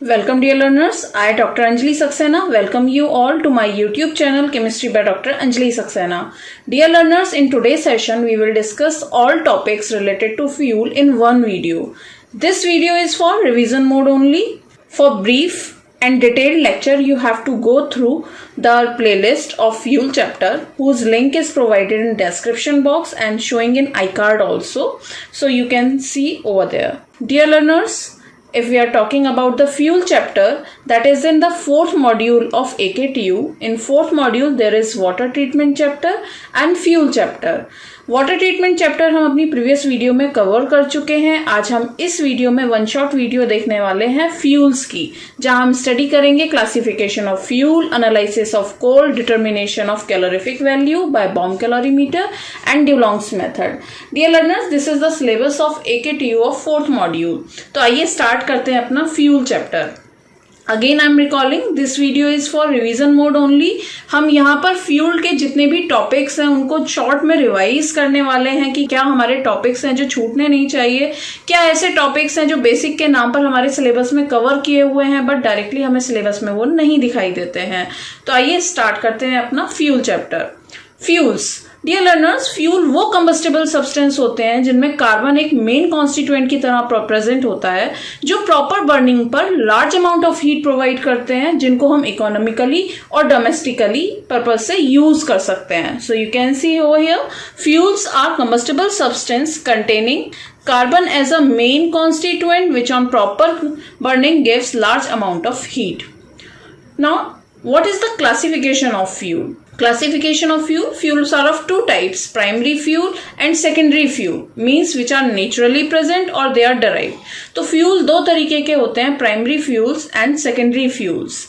Welcome dear learners, I Dr. Anjali Saxena welcome you all to my YouTube channel Chemistry by Dr. Anjali Saxena. Dear learners, in today's session we will discuss all topics related to fuel in one video. This video is for revision mode only. For brief and detailed lecture you have to go through the playlist of fuel chapter whose link is provided in description box and showing in iCard also. So you can see over there. Dear learners, if we are talking about the fuel chapter, that is in the fourth module of AKTU. In fourth module there is water treatment chapter and fuel chapter. Water treatment chapter हम अपनी previous video में cover कर चुके हैं. आज हम इस video में वन शॉट वीडियो देखने वाले हैं फ्यूल्स की, जहां हम स्टडी करेंगे classification of fuel, analysis of coal, determination of calorific value by bomb calorimeter and Dulong's method. Dear learners, this is the syllabus of AKTU of fourth module. तो आइए start करते हैं अपना fuel chapter. Again I am recalling this video is for revision mode only. हम यहाँ पर fuel के जितने भी टॉपिक्स हैं उनको शॉर्ट में रिवाइज करने वाले हैं कि क्या हमारे टॉपिक्स हैं जो छूटने नहीं चाहिए, क्या ऐसे टॉपिक्स हैं जो बेसिक के नाम पर हमारे सिलेबस में कवर किए हुए हैं बट डायरेक्टली हमें सिलेबस में वो नहीं दिखाई देते हैं. तो आइए स्टार्ट करते हैं अपना fuel chapter. Fuels. Dear learners, fuel वो कंबस्टेबल सब्सटेंस होते हैं जिनमें कार्बन एक मेन कॉन्स्टिट्यूएंट की तरह प्रेजेंट होता है, जो प्रॉपर बर्निंग पर large amount of heat provide करते हैं, जिनको हम इकोनॉमिकली और डोमेस्टिकली पर्पज से यूज कर सकते हैं. So you can see over here, fuels are combustible substance containing carbon as a main constituent which on proper burning gives large amount of heat. Now, what is the classification of fuel? Classification of fuel. Fuels are of two types, primary fuel and secondary fuel, means which are naturally present or they are derived. तो fuel दो तरीके के होते हैं, primary fuels and secondary fuels.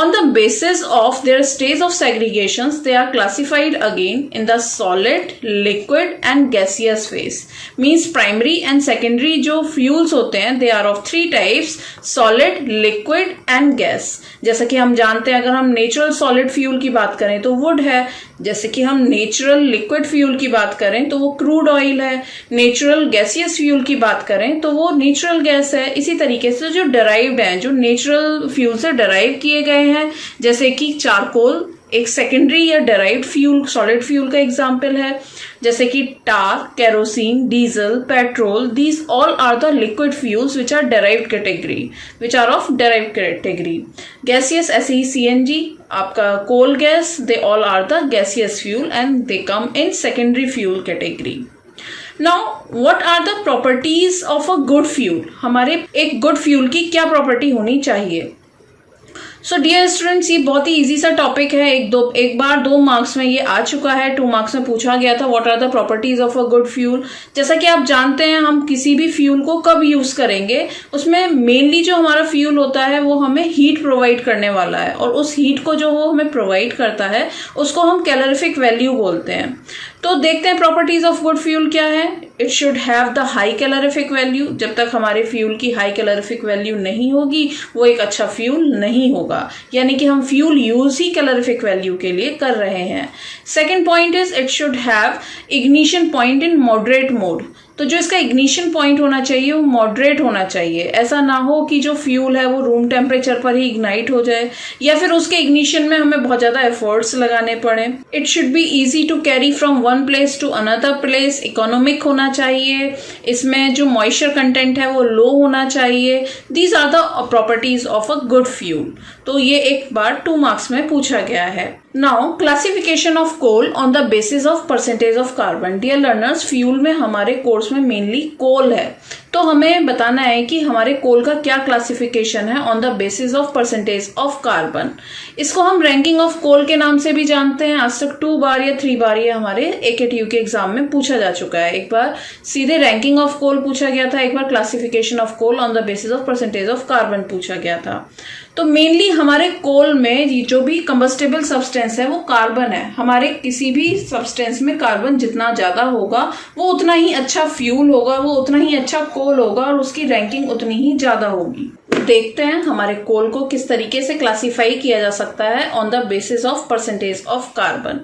On the basis of their stage of segregations, they are classified again in the solid, liquid and gaseous phase. Means primary and secondary जो fuels होते हैं, they are of three types, solid, liquid and gas. जैसा कि हम जानते हैं, अगर हम नेचुरल सॉलिड फ्यूल की बात करें तो वुड है, जैसे कि हम नेचुरल लिक्विड फ्यूल की बात करें तो वो क्रूड ऑयल है, नेचुरल गैसियस फ्यूल की बात करें तो वो नेचुरल गैस है. इसी तरीके से जो डराइव्ड हैं, जो नेचुरल फ्यूल से डराइव किए गए हैं, जैसे कि चारकोल एक सेकेंडरी या डराइव्ड फ्यूल, सॉलिड फ्यूल का एग्जाम्पल है, जैसे कि tar, kerosene, diesel, petrol, these all are the liquid fuels which are derived category, which are of derived category. Gaseous ऐसे ही CNG, आपका coal gas, they all are the gaseous fuel and they come in secondary fuel category. Now, what are the properties of a good fuel? हमारे एक good fuel की क्या property होनी चाहिए? So dear students, ये बहुत ही easy सा topic है. एक बार 2 मार्क्स में ये आ चुका है. 2 मार्क्स में पूछा गया था what are the properties of a good fuel. जैसा कि आप जानते हैं, हम किसी भी फ्यूल को कब यूज करेंगे, उसमें मेनली जो हमारा फ्यूल होता है वो हमें हीट प्रोवाइड करने वाला है, और उस हीट को जो वो हमें प्रोवाइड करता है उसको हम कैलोरीफिक वैल्यू बोलते हैं. तो देखते हैं प्रॉपर्टीज ऑफ गुड फ्यूल क्या है. It should have the high calorific value. जब तक हमारे फ्यूल की हाई कैलोरीफिक वैल्यू नहीं होगी वो एक अच्छा फ्यूल नहीं होगा, यानी कि हम फ्यूल यूज ही कैलोरीफिक वैल्यू के लिए कर रहे हैं. Second point is it should have ignition point in moderate mode. तो जो इसका इग्निशन पॉइंट होना चाहिए वो मॉडरेट होना चाहिए. ऐसा ना हो कि जो फ्यूल है वो रूम टेम्परेचर पर ही इग्नाइट हो जाए या फिर उसके इग्निशन में हमें बहुत ज्यादा एफर्ट्स लगाने पड़े. It should be easy to carry from one place to another place. Economic होना चाहिए. इसमें जो मॉइस्चर कंटेंट है वो लो होना चाहिए. These are the properties of a good fuel. तो ये एक बार 2 मार्क्स में पूछा गया है. Now, classification of coal on the basis of percentage of carbon. Dear learners, fuel में हमारे कोर्स में मेनली कोल है, तो हमें बताना है कि हमारे कोल का क्या क्लासिफिकेशन है on the basis of percentage of carbon. इसको हम रैंकिंग ऑफ कोल के नाम से भी जानते हैं. आज तक 2 बार या 3 बार ये हमारे AKTU के एग्जाम में पूछा जा चुका है. एक बार सीधे रैंकिंग ऑफ कोल पूछा गया था, एक बार classification of coal on the basis of percentage of carbon पूछा गया था. तो मेनली हमारे कोल में जो भी कंबस्टेबल सब्सटेंस है वो कार्बन है. हमारे किसी भी सब्सटेंस में कार्बन जितना ज्यादा होगा वो उतना ही अच्छा फ्यूल होगा, वो उतना ही अच्छा कोल होगा और उसकी रैंकिंग उतनी ही ज्यादा होगी. देखते हैं हमारे कोल को किस तरीके से क्लासिफाई किया जा सकता है on the basis of percentage of carbon.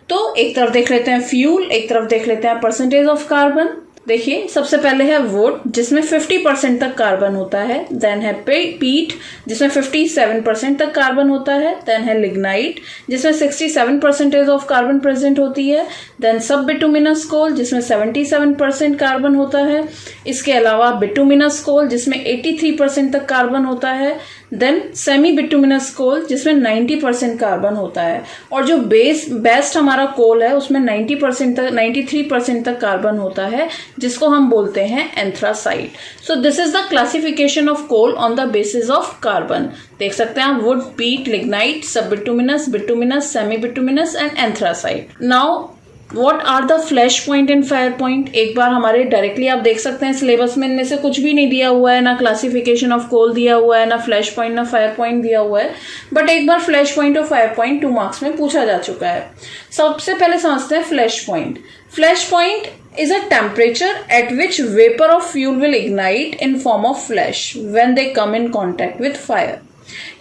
तो एक तरफ देख लेते हैं फ्यूल, एक तरफ देख लेते हैं परसेंटेज ऑफ कार्बन. देखिए सबसे पहले है वुड जिसमें 50% तक कार्बन होता है, देन है पीट जिसमें 57% तक कार्बन होता है, देन है लिग्नाइट जिसमें 67% ऑफ कार्बन प्रेजेंट होती है, देन सब बिटुमिनस कोल जिसमें 77% कार्बन होता है, इसके अलावा बिटुमिनस कोल जिसमें 83% तक कार्बन होता है, देन सेमी बिटुमिनस कोल जिसमें 90% कार्बन होता है, और जो बेस्ट हमारा कोल है उसमें 90% तक 93% तक कार्बन होता है जिसको हम बोलते हैं anthracite. So this is the classification of coal on the basis of carbon. देख सकते हैं आप wood, peat, lignite, sub bituminous, bituminous, semi bituminous and anthracite. Now what are the flash point and fire point. एक बार हमारे directly आप देख सकते हैं सिलेबस में इनमें से कुछ भी नहीं दिया हुआ है, ना क्लासिफिकेशन ऑफ कोल दिया हुआ है, ना फ्लैश पॉइंट ना फायर पॉइंट दिया हुआ है, बट एक बार फ्लैश पॉइंट और फायर पॉइंट 2 मार्क्स में पूछा जा चुका है। सबसे पहले समझते हैं flash point. Flash point is a temperature at which vapor of fuel will ignite in form of flash when they come in contact with fire।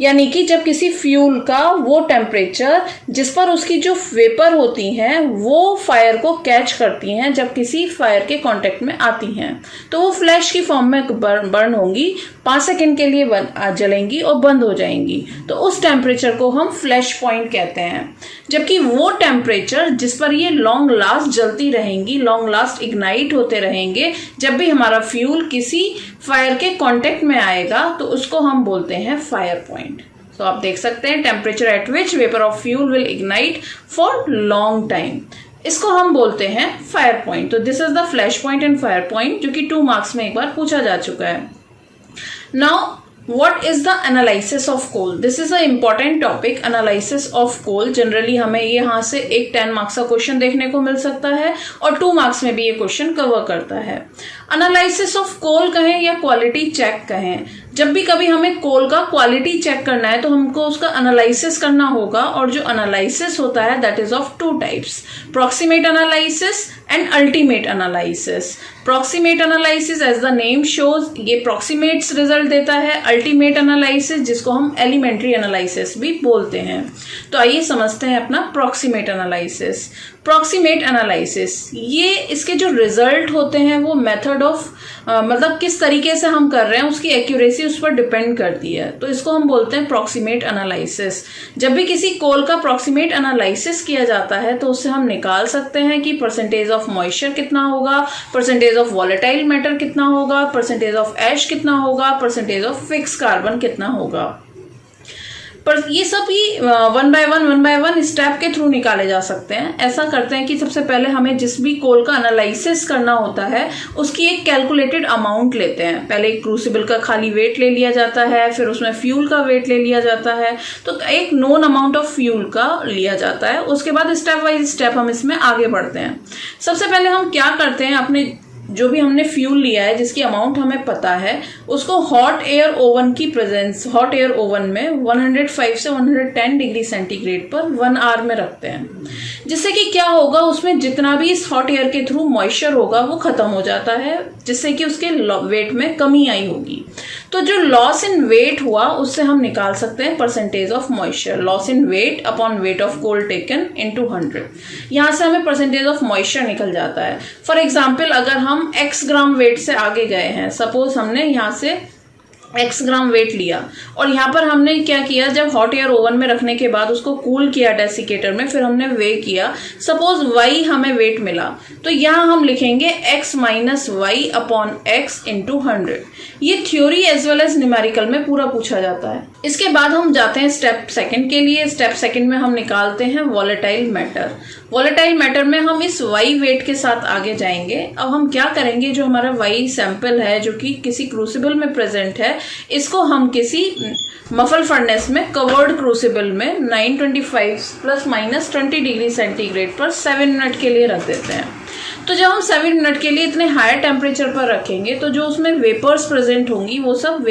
यानी कि जब किसी फ्यूल का वो टेम्परेचर जिस पर उसकी जो वेपर होती हैं वो फायर को कैच करती हैं, जब किसी फायर के कांटेक्ट में आती हैं तो वो फ्लैश की फॉर्म में बर्न होंगी, 5 सेकेंड के लिए जलेंगी और बंद हो जाएंगी, तो उस टेम्परेचर को हम फ्लैश पॉइंट कहते हैं। जबकि वो टेम्परेचर जिस पर ये लॉन्ग लास्ट जलती रहेंगी, लॉन्ग लास्ट इग्नाइट होते रहेंगे, जब भी हमारा फ्यूल किसी फायर के कांटेक्ट में आएगा तो उसको हम बोलते हैं फायर पॉइंट। तो आप देख सकते हैं temperature at which vapour of fuel will ignite for long time, इसको हम बोलते हैं फायर पॉइंट। तो this is the flash point and fire point जो कि 2 मार्क्स में एक बार पूछा जा चुका है। Now what is the analysis of coal? This is a important topic, analysis of coal। Generally हमें ये यहाँ से एक 10 मार्क्स का क्वेश्चन देखने को मिल सकता है और 2 मार्क्स में भी ये क्वेश्चन कवर करता है। एनालिसिस ऑफ कोल कहें या क्वालिटी चेक कहें, जब भी कभी हमें कोल का क्वालिटी चेक करना है तो हमको उसका एनालिसिस करना होगा, और जो एनालिसिस होता है that is of 2 types, proximate analysis and ultimate analysis. Proximate analysis as the name shows ये प्रॉक्सिमेट्स रिजल्ट देता है, अल्टीमेट एनालिसिस जिसको हम एलिमेंट्री एनालिसिस भी बोलते हैं। तो आइए समझते हैं अपना प्रॉक्सिमेट एनालिसिस। प्रॉक्सिमेट एनालिसिस ये इसके जो रिजल्ट होते हैं वो मेथड ऑफ मतलब किस तरीके से हम कर रहे हैं उसकी एक्यूरेसी उस पर डिपेंड करती है, तो इसको हम बोलते हैं प्रॉक्सिमेट एनालिसिस। जब भी किसी कोल का प्रॉक्सिमेट एनालिसिस किया जाता है तो उससे हम निकाल सकते हैं कि परसेंटेज ऑफ मॉइस्चर कितना होगा, परसेंटेज ऑफ वॉलेटाइल मैटर कितना होगा, परसेंटेज ऑफ ऐश कितना होगा, परसेंटेज ऑफ फिक्स कार्बन कितना होगा। पर ये सब ही 1 बाय 1 स्टेप के थ्रू निकाले जा सकते हैं। ऐसा करते हैं कि सबसे पहले हमें जिस भी कोल का एनालिसिस करना होता है उसकी एक कैलकुलेटेड अमाउंट लेते हैं। पहले एक क्रूसिबल का खाली वेट ले लिया जाता है, फिर उसमें फ्यूल का वेट ले लिया जाता है, तो एक नोन अमाउंट ऑफ फ्यूल का लिया जाता है। उसके बाद स्टेप बाय स्टेप हम इसमें आगे बढ़ते हैं। सबसे पहले हम क्या करते हैं, अपने जो भी हमने फ्यूल लिया है जिसकी अमाउंट हमें पता है उसको हॉट एयर ओवन की प्रेजेंस, हॉट एयर ओवन में 105 से 110 डिग्री सेंटीग्रेड पर 1 आवर में रखते हैं, जिससे कि क्या होगा उसमें जितना भी इस हॉट एयर के थ्रू मॉइस्चर होगा वो खत्म हो जाता है, जिससे कि उसके वेट में कमी आई होगी। तो जो लॉस इन वेट हुआ उससे हम निकाल सकते हैं percentage of moisture, loss in weight upon weight of coal taken into 100। यहाँ से हमें परसेंटेज ऑफ मॉइस्चर निकल जाता है। फॉर एग्जाम्पल अगर हम x ग्राम वेट से आगे गए हैं, सपोज हमने यहाँ से x ग्राम वेट लिया और यहाँ पर हमने क्या किया, जब हॉट एयर ओवन में रखने के बाद उसको कूल किया डेसिकेटर में, फिर हमने वे किया, सपोज y हमें वेट मिला, तो यहाँ हम लिखेंगे x minus y upon x into 100। ये theory as well as numerical में पूरा पूछा जाता है। इसके बाद हम जाते हैं स्टेप सेकंड के लिए। स्टेप सेकंड में हम निकालते हैं वॉलेटाइल मैटर। वॉलेटाइल मैटर में हम इस वाई वेट के साथ आगे जाएंगे। अब हम क्या करेंगे, जो हमारा वाई सैंपल है जो कि किसी क्रूसिबल में प्रेजेंट है, इसको हम किसी मफल फर्नेस में कवर्ड क्रूसिबल में 925 प्लस माइनस 20 डिग्री सेंटीग्रेड पर 7 मिनट के लिए रख देते हैं। तो जब हम 7 मिनट के लिए इतने हायर टेम्परेचर पर रखेंगे तो जो उसमें वेपर्स प्रेजेंट होंगी वो सब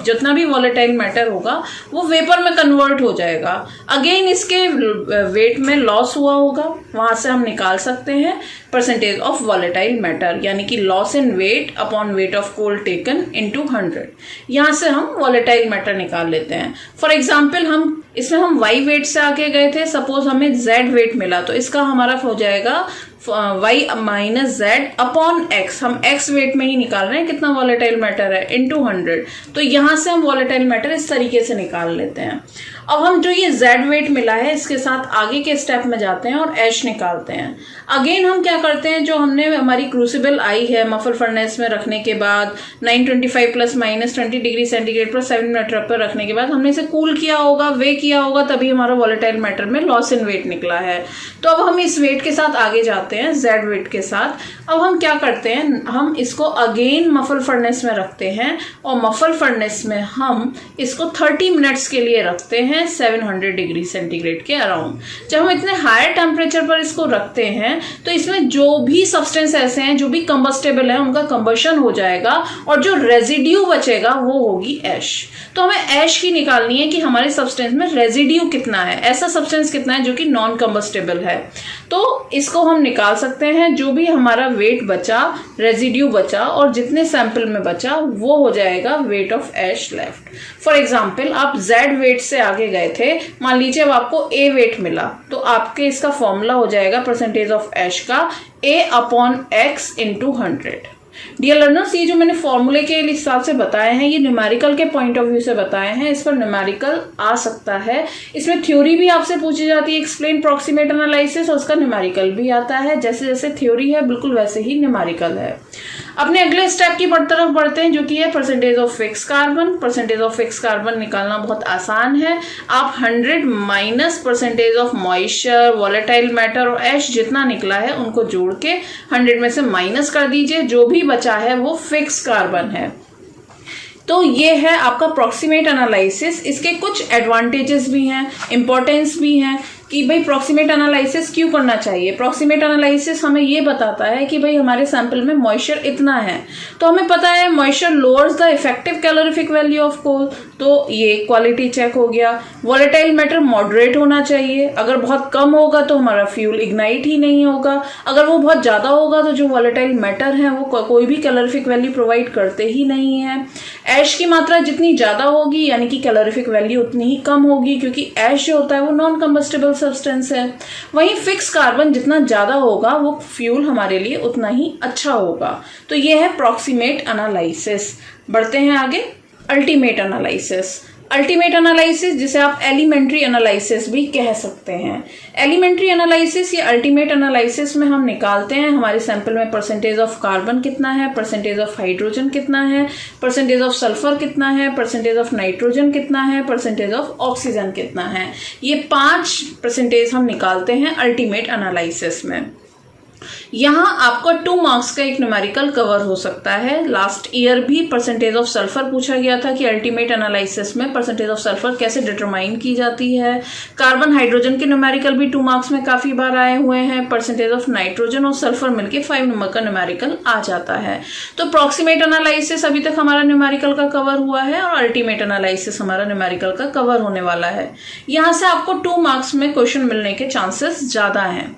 जितना भी वॉलेटाइल मैटर होगा वो वेपर में कन्वर्ट हो जाएगा। अगेन इसके वेट में लॉस हुआ होगा, वहां से हम निकाल सकते हैं परसेंटेज ऑफ वॉलेटाइल मैटर, यानी कि loss in weight upon weight of coal taken into 100। यहाँ से हम वॉलेटाइल मैटर निकाल लेते हैं। फॉर एग्जाम्पल इसमें हम वाई वेट से आगे गए थे, सपोज हमें जेड वेट मिला, तो इसका हमारा हो जाएगा y minus z upon x, हम एक्स वेट में ही निकाल रहे हैं कितना वॉलेटाइल मैटर है, इनटू 100। तो यहां से हम वॉलेटाइल मैटर इस तरीके से निकाल लेते हैं। अब हम जो ये जेड वेट मिला है इसके साथ आगे के स्टेप में जाते हैं और एच निकालते हैं। अगेन हम क्या करते हैं, जो हमने हमारी क्रूसिबल आई है मफल फर्नेस में रखने के बाद 925 प्लस माइनस 20 डिग्री सेंटीग्रेड पर 7 मिनट पर रखने के बाद हमने इसे कूल किया होगा, वे किया होगा, तभी हमारा वॉलेटाइल मैटर में लॉस इन वेट निकला है। तो अब हम इस वेट के साथ आगे जाते हैं, जेड वेट के साथ। अब हम क्या करते हैं, हम इसको अगेन मफल फर्नेस में रखते हैं और मफल फर्नेस में हम इसको 30 मिनट्स के लिए रखते हैं 700 डिग्री सेंटीग्रेड के अराउंड। जब हम इतने हायर टेम्परेचर पर इसको रखते हैं तो इसमें जो भी सब्सटेंस ऐसे हैं जो भी कंबस्टेबल है उनका कंबशन हो जाएगा और जो रेजिड्यू बचेगा वो होगी ऐश। तो हमें ऐश की निकालनी है कि हमारे सब्सटेंस में रेजिड्यू कितना है, ऐसा सब्सटेंस कितना है जो कि नॉन कंबस्टेबल है। तो इसको हम निकाल सकते हैं, जो भी हमारा वेट बचा, रेजिड्यू बचा और जितने सैंपल में बचा वो हो जाएगा weight of ash left. For example आप जेड वेट से आगे गए थे, मान लीजिए अब आपको ए वेट मिला, तो आपके इसका फॉर्मूला हो जाएगा परसेंटेज ऑफ ऐश का A upon X into 100। Dear learners, ये जो मैंने फॉर्मूले के हिसाब से बताए हैं ये न्यूमेरिकल के पॉइंट ऑफ व्यू से बताए हैं, इस पर न्यूमेरिकल आ सकता है। इसमें थ्योरी भी आपसे पूछी जाती है, एक्सप्लेन प्रॉक्सिमेट एनालिसिस, और उसका न्यूमेरिकल भी आता है। जैसे जैसे थ्योरी है बिल्कुल वैसे ही न्यूमेरिकल है। अपने अगले स्टेप की तरफ बढ़ते हैं जो कि है percentage of fix carbon. Percentage of fix carbon निकालना बहुत आसान है। आप 100 minus percentage of moisture, volatile matter और ऐश जितना निकला है उनको जोड़ के 100 में से माइनस कर दीजिए, जो भी बचा है वो फिक्स कार्बन है। तो ये है आपका प्रॉक्सिमेट एनालिसिस। इसके कुछ एडवांटेजेस भी हैं, इंपॉर्टेंस भी हैं कि भाई प्रॉक्सिमेट एनालिसिस क्यों करना चाहिए। प्रॉक्सिमेट एनालिसिस हमें ये बताता है कि भाई हमारे सैंपल में मॉइस्चर इतना है, तो हमें पता है moisture lowers the effective calorific value of coal, तो ये क्वालिटी चेक हो गया। वॉलेटाइल मैटर मॉडरेट होना चाहिए, अगर बहुत कम होगा तो हमारा फ्यूल इग्नाइट ही नहीं होगा, अगर वो बहुत ज्यादा होगा तो जो वॉलेटाइल मैटर है वो कोई भी कैलोरीफिक वैल्यू प्रोवाइड करते ही नहीं है। ऐश की मात्रा जितनी ज्यादा होगी यानी कि कैलोरीफिक वैल्यू उतनी ही कम होगी, क्योंकि ऐश जो होता है वो नॉन कंबस्टेबल सब्सटेंस है। वहीं फिक्स कार्बन जितना ज्यादा होगा वो फ्यूल हमारे लिए उतना ही अच्छा होगा। तो ये है प्रॉक्सिमेट एनालिसिस। बढ़ते हैं आगे, अल्टीमेट एनालिसिस। अल्टीमेट एनालिसिस जिसे आप एलिमेंट्री एनालिसिस भी कह सकते हैं। एलिमेंट्री एनालिसिस या अल्टीमेट एनालिसिस में हम निकालते हैं हमारे सैंपल में परसेंटेज ऑफ कार्बन कितना है, परसेंटेज ऑफ हाइड्रोजन कितना है, परसेंटेज ऑफ सल्फर कितना है, परसेंटेज ऑफ नाइट्रोजन कितना है, परसेंटेज ऑफ ऑक्सीजन कितना है। ये 5 परसेंटेज हम निकालते हैं अल्टीमेट एनालिसिस में। यहाँ आपका 2 मार्क्स का एक न्यूमेरिकल कवर हो सकता है। लास्ट ईयर भी परसेंटेज ऑफ सल्फर पूछा गया था कि अल्टीमेट एनालिसिस में परसेंटेज ऑफ सल्फर कैसे डिटरमाइन की जाती है। कार्बन हाइड्रोजन के न्यूमेरिकल भी 2 मार्क्स में काफी बार आए हुए हैं। परसेंटेज ऑफ नाइट्रोजन और सल्फर मिलकर 5 नंबर का न्यूमेरिकल आ जाता है। तो प्रॉक्सिमेट एनालिसिस अभी तक हमारा न्यूमेरिकल का कवर हुआ है और अल्टीमेट एनालिसिस हमारा न्यूमेरिकल का कवर होने वाला है। यहाँ से आपको 2 मार्क्स में क्वेश्चन मिलने के चांसेस ज्यादा हैं।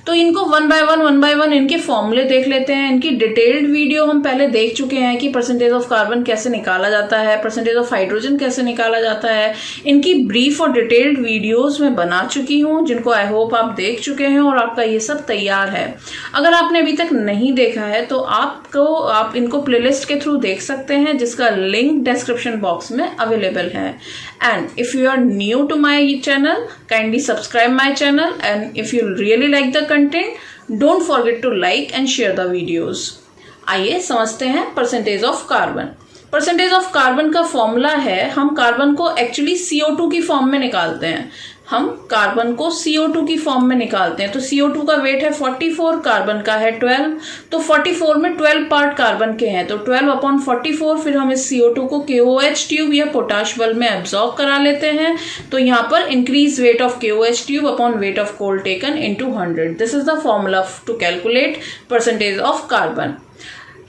तो इनको वन बाय वन इनके फॉर्मूले देख लेते हैं। इनकी डिटेल्ड वीडियो हम पहले देख चुके हैं कि परसेंटेज ऑफ कार्बन कैसे निकाला जाता है, परसेंटेज ऑफ हाइड्रोजन कैसे निकाला जाता है। इनकी ब्रीफ और डिटेल्ड वीडियोस मैं बना चुकी हूं, जिनको आई होप आप देख चुके हैं और आपका ये सब तैयार है। अगर आपने अभी तक नहीं देखा है तो आप इनको प्लेलिस्ट के थ्रू देख सकते हैं, जिसका लिंक डिस्क्रिप्शन बॉक्स में अवेलेबल है। And if you are new to my channel, kindly subscribe my channel, and if you really like the content, don't forget to like and share the videos। आइए समझते हैं percentage of carbon. Percentage of carbon का formula है, हम carbon को actually CO2 की form में निकालते हैं। हम कार्बन को CO2 की फॉर्म में निकालते हैं। तो CO2 का वेट है 44, कार्बन का है 12। तो 44 में 12 पार्ट कार्बन के हैं, तो 12/44। फिर हम इस CO2 को KOH ट्यूब या पोटाश बल्ब में एब्जॉर्ब करा लेते हैं। तो यहाँ पर increase weight of KOH tube upon weight of coal taken into 100। This is the formula to calculate percentage of carbon.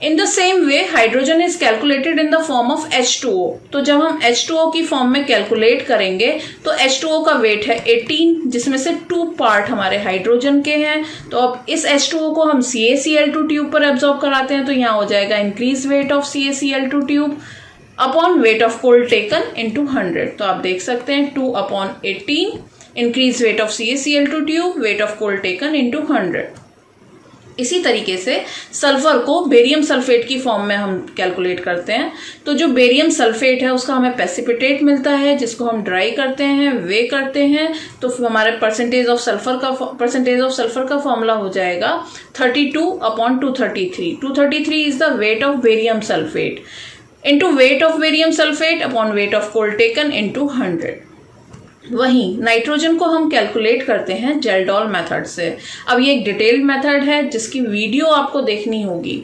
In the same way hydrogen is calculated in the form of H2O। तो जब हम H2O की form में calculate करेंगे तो H2O का wait है 18, जिसमें से 2 पार्ट हमारे हाइड्रोजन के हैं। तो अब इस H2O को हम CaCl2 ट्यूब पर एब्जॉर्ब कराते हैं, तो यहाँ हो जाएगा increase weight of CaCl2 tube upon weight of coal taken into 100। तो आप देख सकते हैं 2/18 increase weight of CaCl2 tube, weight of coal taken into 100। इसी तरीके से सल्फर को बेरियम सल्फेट की फॉर्म में हम कैलकुलेट करते हैं। तो जो बेरियम सल्फेट है उसका हमें प्रेसिपिटेट मिलता है, जिसको हम ड्राई करते हैं, वे करते हैं, तो हमारे परसेंटेज ऑफ सल्फर का फॉर्मूला हो जाएगा 32/233। 233 is the weight of barium sulphate into weight of barium sulphate upon weight of coal taken into 100। वहीं नाइट्रोजन को हम कैलकुलेट करते हैं जेल्डॉल मेथड से। अब ये एक डिटेल्ड मेथड है जिसकी वीडियो आपको देखनी होगी।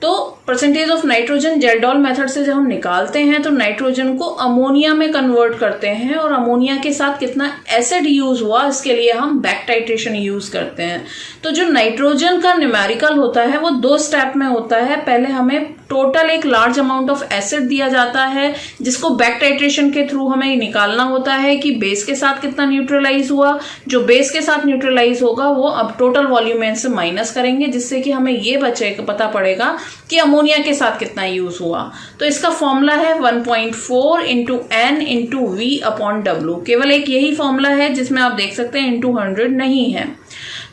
तो परसेंटेज ऑफ नाइट्रोजन जेल्डॉल मेथड से जब हम निकालते हैं तो नाइट्रोजन को अमोनिया में कन्वर्ट करते हैं, और अमोनिया के साथ कितना एसिड यूज हुआ इसके लिए हम बैक टाइट्रेशन यूज करते हैं। तो जो नाइट्रोजन का न्यूमेरिकल होता है वो 2 स्टेप में होता है। पहले हमें टोटल एक लार्ज अमाउंट ऑफ एसिड दिया जाता है, जिसको बैक टाइट्रेशन के थ्रू हमें निकालना होता है कि बेस के साथ कितना न्यूट्रलाइज हुआ। जो बेस के साथ न्यूट्रलाइज होगा वो अब टोटल वॉल्यूम में से माइनस करेंगे, जिससे कि हमें ये पता पड़ेगा कि अमोनिया के साथ कितना यूज हुआ। तो इसका फॉर्मूला है 1.4 into N into V upon W। केवल एक यही फॉर्मूला है जिसमें आप देख सकते हैं इंटू 100 नहीं है।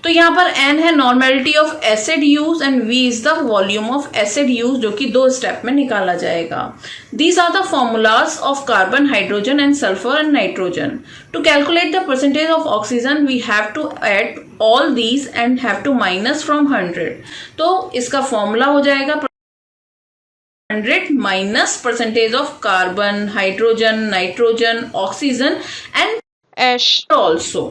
तो यहाँ पर N है normality of acid use and V is the volume of acid use, जो कि 2 स्टेप में निकाला जाएगा। These are the formulas of carbon, hydrogen and sulfur and nitrogen. To calculate the percentage of oxygen, we have to add all these and have to minus from 100. तो इसका formula हो जाएगा 100 minus percentage of carbon, hydrogen, nitrogen, oxygen and ash also.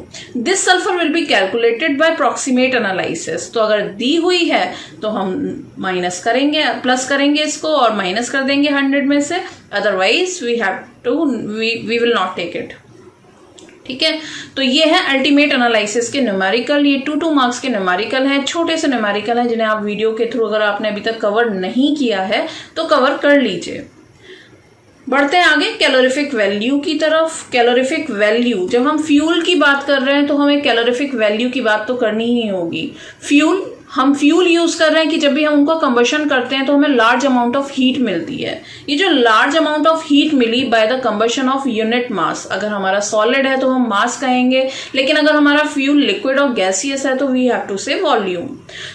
This sulfur will be calculated by proximate analysis. तो अगर दी हुई है तो हम माइनस करेंगे, प्लस करेंगे इसको और माइनस कर देंगे 100 में से, otherwise we will not take it। ठीक है, तो ये है अल्टीमेट एनालिसिस के न्यूमेरिकल। ये 2 मार्क्स के न्यूमेरिकल हैं, छोटे से न्यूमेरिकल हैं जिन्हें आप वीडियो के थ्रू अगर आपने अभी तक कवर नहीं किया है तो कवर कर लीजिए। बढ़ते हैं आगे कैलोरीफिक वैल्यू की तरफ। कैलोरीफिक वैल्यू, जब हम फ्यूल की बात कर रहे हैं तो हमें कैलोरीफिक वैल्यू की बात तो करनी ही होगी। हम फ्यूल यूज कर रहे हैं कि जब भी हम उनको कंबशन करते हैं तो हमें लार्ज अमाउंट ऑफ हीट मिलती है। ये जो लार्ज अमाउंट ऑफ हीट मिली by the combustion of unit mass, अगर हमारा सॉलिड है तो हम मास कहेंगे, लेकिन अगर हमारा फ्यूल लिक्विड और गैसियस है तो वी हैव टू से वॉल्यूम।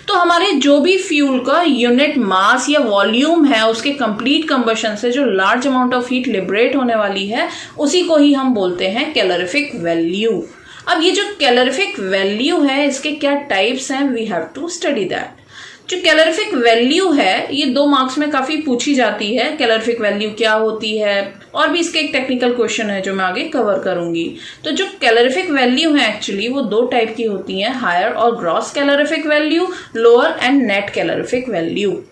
तो हमारे जो भी फ्यूल का यूनिट मास या वॉल्यूम है उसके कंप्लीट कंबशन से जो large amount of heat liberate होने वाली है उसी को ही हम बोलते हैं कैलोरीफिक वैल्यू। अब ये जो कैलोरीफिक वैल्यू है इसके क्या टाइप्स हैं, we have to study that. जो कैलोरीफिक वैल्यू है ये 2 मार्क्स में काफी पूछी जाती है। कैलोरीफिक वैल्यू क्या होती है, और भी इसके एक टेक्निकल क्वेश्चन है जो मैं आगे कवर करूंगी। तो जो कैलोरीफिक वैल्यू है एक्चुअली वो 2 टाइप की होती हैं, हायर और gross calorific value, lower and net calorific value.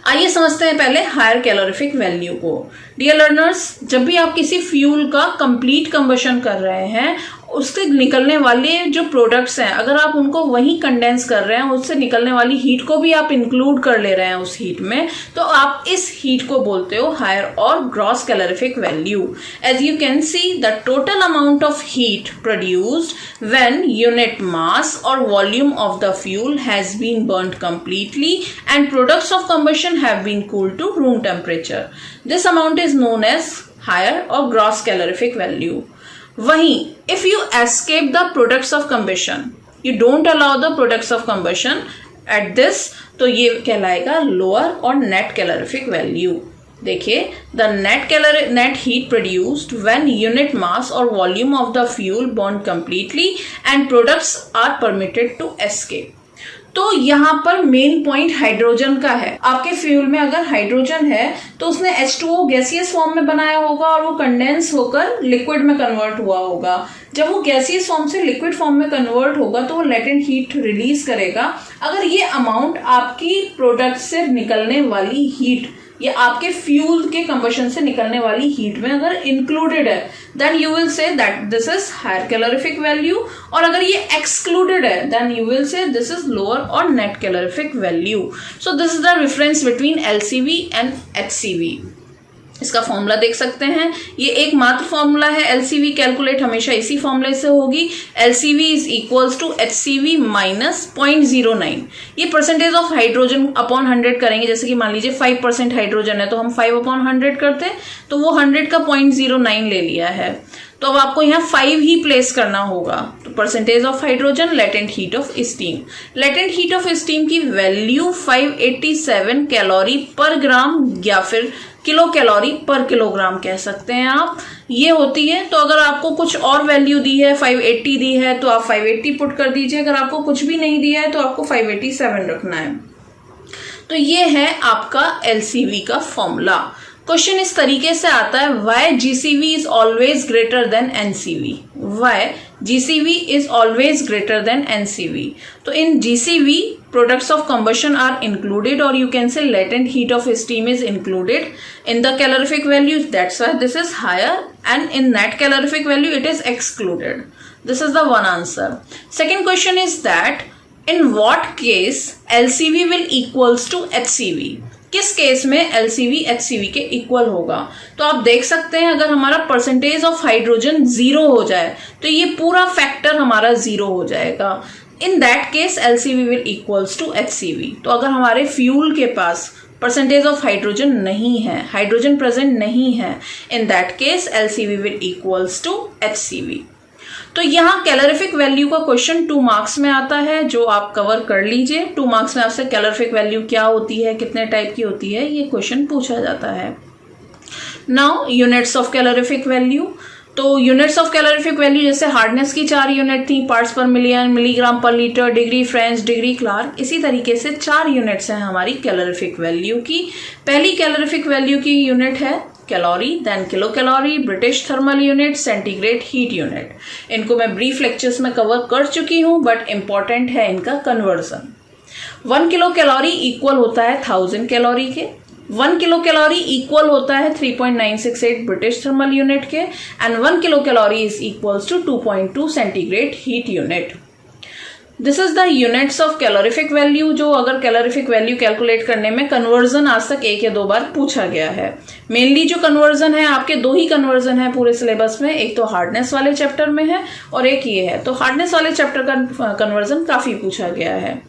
आइए समझते हैं पहले हायर कैलोरीफिक वैल्यू को। डियर लर्नर्स, जब भी आप किसी फ्यूल का कंप्लीट कंबशन कर रहे हैं उससे निकलने वाले जो प्रोडक्ट्स हैं अगर आप उनको वहीं कंडेंस कर रहे हैं, उससे निकलने वाली हीट को भी आप इंक्लूड कर ले रहे हैं उस हीट में, तो आप इस हीट को बोलते हो हायर और gross calorific value. As you can see the total amount of heat produced when unit mass और volume of the fuel has been burned completely and products of combustion have been cooled to room temperature. This amount is known as higher और gross calorific value. वहीं if you escape the products of combustion, you don't allow the products of combustion at this, तो ये कहलाएगा lower और net calorific value. देखिए, the net heat produced when unit mass or volume of the fuel burned completely and products are permitted to escape। तो यहाँ पर main point hydrogen का है। आपके फ्यूल में अगर हाइड्रोजन है तो उसने H2O गैसियस फॉर्म में बनाया होगा और वो कंडेंस होकर लिक्विड में कन्वर्ट हुआ होगा। जब वो गैसियस फॉर्म से लिक्विड फॉर्म में कन्वर्ट होगा तो वो लेटेंट हीट रिलीज करेगा। अगर ये अमाउंट आपकी प्रोडक्ट से निकलने वाली हीट या आपके फ्यूल के कंबशन से निकलने वाली हीट में अगर इंक्लूडेड है, then you will say that this is higher calorific value, और अगर ये एक्सक्लूडेड है then you will say this is lower और net calorific value. So this is the difference between LCV and HCV. इसका formula देख सकते हैं, ये एकमात्र फॉर्मूला है। एलसीवी कैलकुलेट हमेशा इसी फॉर्मूले से होगी। LCV is equals to HCV minus 0.09। ये परसेंटेज ऑफ हाइड्रोजन अपॉन 100 करेंगे। जैसे कि मान लीजिए 5% हाइड्रोजन है तो हम 5/100 करते हैं, तो वो 100 का 0.09 ले लिया है। तो अब आपको यहाँ 5 ही प्लेस करना होगा। तो percentage of hydrogen, latent heat of steam. Latent heat of steam की वैल्यू 587 कैलोरी पर ग्राम या फिर किलो कैलोरी पर किलोग्राम कह सकते हैं आप, ये होती है। तो अगर आपको कुछ और वैल्यू दी है, 580 दी है, तो आप 580 पुट कर दीजिए। अगर आपको कुछ भी नहीं दिया है तो आपको 587 रखना है। तो ये है आपका एलसीवी का फॉर्मूला। क्वेश्चन इस तरीके से आता है, why GCV is always greater than NCV. Why GCV is always greater than NCV. तो in GCV products of combustion are included, or you can say latent heat of steam is included in the calorific value. That's why this is higher, and in net calorific value it is excluded. This is the one answer. Second question is that in what case LCV will equals to HCV. किस case में LCV HCV के equal होगा। तो आप देख सकते हैं, अगर हमारा परसेंटेज ऑफ हाइड्रोजन 0 हो जाए तो ये पूरा फैक्टर हमारा 0 हो जाएगा। In that case LCV will equals to HCV। तो अगर हमारे फ्यूल के पास परसेंटेज ऑफ हाइड्रोजन नहीं है, हाइड्रोजन प्रेजेंट नहीं है, in that case LCV will equals to HCV। तो यहाँ कैलोरीफिक वैल्यू का क्वेश्चन 2 मार्क्स में आता है, जो आप कवर कर लीजिए। 2 मार्क्स में आपसे कैलोरीफिक वैल्यू क्या होती है, कितने टाइप की होती है, ये क्वेश्चन पूछा जाता है। Now units of calorific value. तो यूनिट्स ऑफ कैलोरीफिक वैल्यू जैसे हार्डनेस की 4 यूनिट थी, parts per million, milligram per litre, degree French, degree Clark, इसी तरीके से 4 यूनिट्स हैं हमारी कैलोरीफिक वैल्यू की। पहली कैलोरीफिक वैल्यू की यूनिट है calorie, then kilo calorie, British thermal unit, centigrade heat unit. इनको मैं ब्रीफ लेक्चर्स में कवर कर चुकी हूँ, बट इंपॉर्टेंट है इनका कन्वर्जन। 1 किलो कैलोरी इक्वल होता है 1000 कैलोरी के। 1 किलो कैलोरी इक्वल होता है 3.968 ब्रिटिश थर्मल यूनिट के, and 1 kilo calorie is equals to 2.2 centigrade heat unit. This is the units of calorific value, जो अगर कैलोरीफिक वैल्यू कैलकुलेट करने में कन्वर्जन आज तक 1 या 2 बार पूछा गया है। मेनली जो कन्वर्जन है, आपके 2 ही कन्वर्जन है पूरे सिलेबस में, एक तो हार्डनेस वाले चैप्टर में है और एक ये है। तो हार्डनेस वाले चैप्टर का कन्वर्जन काफी पूछा गया है।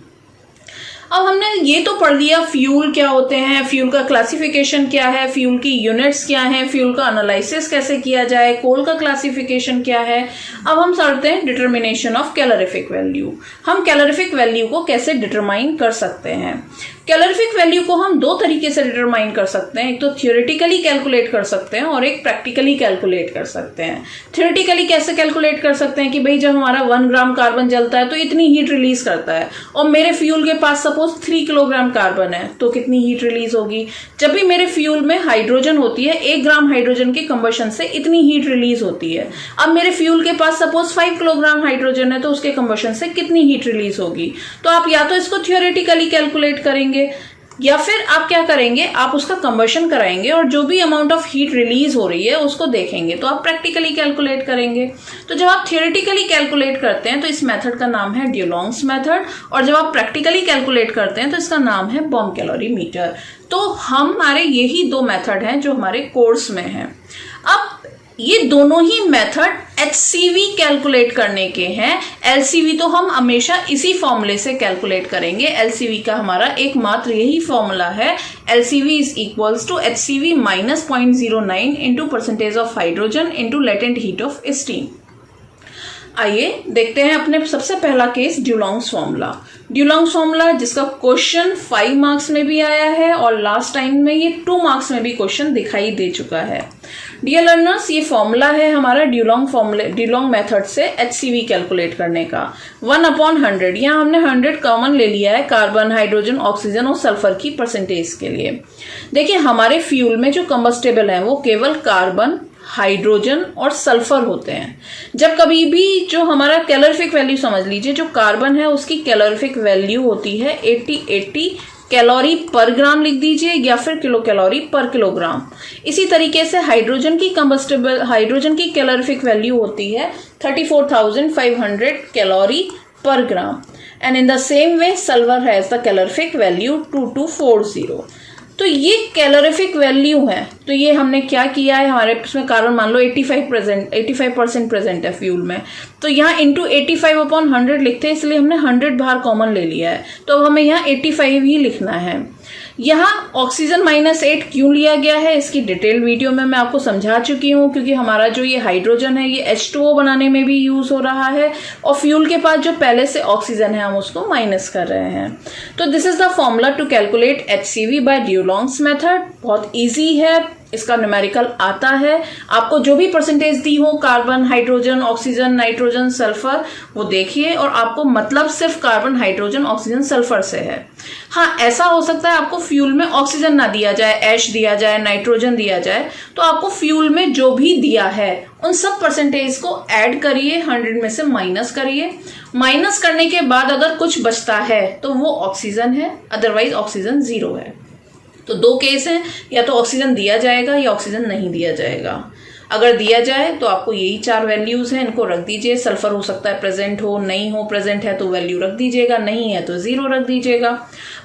अब हमने ये तो पढ़ लिया फ्यूल क्या होते हैं, फ्यूल का क्लासिफिकेशन क्या है, फ्यूल की यूनिट्स क्या है, फ्यूल का एनालिसिस कैसे किया जाए, कोल का क्लासिफिकेशन क्या है। अब हम समझते हैं डिटर्मिनेशन ऑफ कैलोरीफिक वैल्यू। हम कैलोरीफिक वैल्यू को कैसे डिटरमाइन कर सकते हैं। कैलोरीफिक वैल्यू को हम 2 तरीके से डिटरमाइन कर सकते हैं, एक तो थियोरेटिकली कैलकुलेट कर सकते हैं और एक प्रैक्टिकली कैलकुलेट कर सकते हैं। थियोरेटिकली कैसे कैलकुलेट कर सकते हैं कि भाई जब हमारा 1 ग्राम कार्बन जलता है तो इतनी हीट रिलीज करता है, और मेरे फ्यूल के पास सपोज 3 किलोग्राम कार्बन है तो कितनी हीट रिलीज होगी। जब भी मेरे फ्यूल में हाइड्रोजन होती है, 1 ग्राम हाइड्रोजन के कंबशन से इतनी हीट रिलीज होती है। अब मेरे फ्यूल के पास सपोज 5 किलोग्राम हाइड्रोजन है तो उसके कंबशन से कितनी हीट रिलीज होगी। तो आप या तो इसको थियोरेटिकली कैलकुलेट करेंगे या फिर आप क्या करेंगे, आप उसका कंबशन कराएंगे और जो भी अमाउंट ऑफ हीट रिलीज हो रही है उसको देखेंगे, तो आप प्रैक्टिकली कैलकुलेट करेंगे। तो जब आप थियोरेटिकली कैलकुलेट करते हैं तो इस मेथड का नाम है ड्यूलॉन्ग्स मेथड, और जब आप प्रैक्टिकली कैलकुलेट करते हैं तो इसका नाम है बॉम कैलोरीमीटर। तो हमारे यही 2 मेथड हैं जो हमारे कोर्स में हैं। अब ये दोनों ही मेथड HCV कैलकुलेट करने के हैं। LCV तो हम हमेशा इसी फॉर्मूले से कैलकुलेट करेंगे। LCV का हमारा एकमात्र यही फॉर्मूला है, LCV is equals to HCV minus 0.09 into percentage of hydrogen into latent heat of steam. आइए देखते हैं अपने सबसे पहला case, Dulong's formula. Dulong's formula जिसका क्वेश्चन 5 मार्क्स में भी आया है और लास्ट टाइम में ये 2 मार्क्स में भी क्वेश्चन दिखाई दे चुका है। डियर लर्नर्स, ये फॉर्मूला है हमारा ड्यूलॉन्ग मेथड से HCV कैलकुलेट करने का। 1/100, यहाँ हमने 100 कॉमन ले लिया है कार्बन, हाइड्रोजन, ऑक्सीजन और सल्फर की परसेंटेज के लिए। देखिए हमारे फ्यूल में जो कंबस्टेबल है वो केवल कार्बन, हाइड्रोजन और सल्फर होते हैं। जब कभी भी जो हमारा कैलोरीफिक वैल्यू समझ लीजिए, जो कार्बन है उसकी कैलोरीफिक वैल्यू होती है 80 कैलोरी पर ग्राम लिख दीजिए, या फिर किलो कैलोरी पर किलोग्राम। इसी तरीके से हाइड्रोजन की कैलोरीफिक वैल्यू होती है 34,500 calorie per gram, and in the same way sulphur has the calorific value 2240। तो ये कैलोरीफिक वैल्यू है तो ये हमने क्या किया है, हमारे इसमें कार्बन मान लो 85% प्रेजेंट है फ्यूल में, तो यहाँ इंटू 85/100 लिखते हैं, इसलिए हमने 100 बाहर कॉमन ले लिया है, तो अब हमें यहाँ 85 ही लिखना है। यहाँ ऑक्सीजन -8 क्यों लिया गया है, इसकी डिटेल वीडियो में मैं आपको समझा चुकी हूँ, क्योंकि हमारा जो ये हाइड्रोजन है ये H2O बनाने में भी यूज हो रहा है, और फ्यूल के पास जो पहले से ऑक्सीजन है हम उसको माइनस कर रहे हैं। तो this is the formula to calculate HCV by Dulong's method. बहुत ईजी है, इसका न्यूमेरिकल आता है, आपको जो भी परसेंटेज दी हो carbon, hydrogen, oxygen, nitrogen, sulphur, वो देखिए, और आपको मतलब सिर्फ कार्बन, हाइड्रोजन, ऑक्सीजन, सल्फर से है। हाँ, ऐसा हो सकता है आपको फ्यूल में ऑक्सीजन ना दिया जाए, ऐश दिया जाए, नाइट्रोजन दिया जाए, तो आपको फ्यूल में जो भी दिया है उन सब परसेंटेज को ऐड करिए, 100 में से माइनस करिए। माइनस करने के बाद अगर कुछ बचता है तो वो ऑक्सीजन है, अदरवाइज ऑक्सीजन 0 है। तो दो केस हैं, या तो ऑक्सीजन दिया जाएगा या ऑक्सीजन नहीं दिया जाएगा। अगर दिया जाए तो आपको यही 4 वैल्यूज हैं, इनको रख दीजिए। सल्फर हो सकता है प्रेजेंट हो, नहीं हो, प्रेजेंट है तो वैल्यू रख दीजिएगा, नहीं है तो 0 रख दीजिएगा।